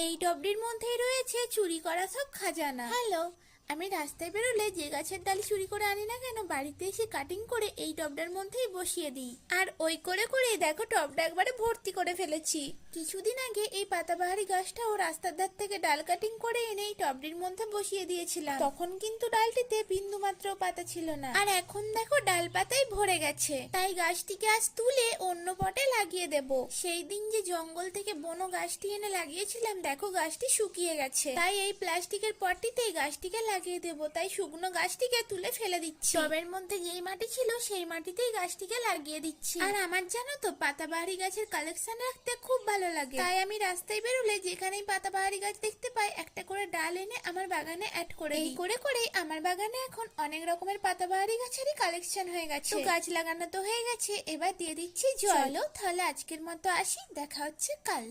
এই টবটির মধ্যেই রয়েছে চুরি করা সব খাজানা। হ্যালো, আমি রাস্তায় বেরোলে যে গাছের ডাল চুরি করে আনি না কেন, বাড়িতে এসে কাটিং করে এই টবটার মধ্যেই বসিয়ে দিই। আর ওই করে করে দেখো টবটা একবারে ভর্তি করে ফেলেছি। কিছুদিন আগে এই পাতাবাহারি গাছটাও রাস্তার ধার থেকে ডাল কাটিং করে এনে এই টবটির মধ্যে বসিয়ে দিয়েছিলাম। তখন কিন্তু ডালটিতে বিন্দু মাত্র পাতা ছিল না, আর এখন দেখো ডাল পাতায় ভরে গেছে। তাই গাছটিকে আজ তুলে অন্য পটে লাগিয়ে দেব। সেই দিন যে জঙ্গল থেকে বনো গাছটি এনে লাগিয়েছিলাম, দেখো গাছটি শুকিয়ে গেছে। তাই এই প্লাস্টিকের পটটিতে গাছটিকে লাগিয়ে দেব। তাই শুকনো গাছটিকে তুলে ফেলে দিচ্ছি। টবের মধ্যে যেই মাটি ছিল সেই মাটিতেই গাছটিকে লাগিয়ে দিচ্ছি। আর আমার জানো তো পাতাবাহারি গাছের কালেকশন রাখতে খুব ভালো লাগে। তাই আমি রাস্তায় বেরোলে যেখানেই পাতাবাহারি গাছ দেখতে পাই একটা করে ডাল এনে আমার বাগানে অ্যাড করে দিই। এই করে করেই আমার বাগানে এখন অনেক রকমের পাতাবাহারি গাছেরই কালেকশন হয়ে গেছে। তো গাছ লাগানো তো হয়ে গেছে, এবার দিয়ে দিচ্ছি জল। চলো তাহলে আজকের মতো আসি, দেখা হচ্ছে কাল।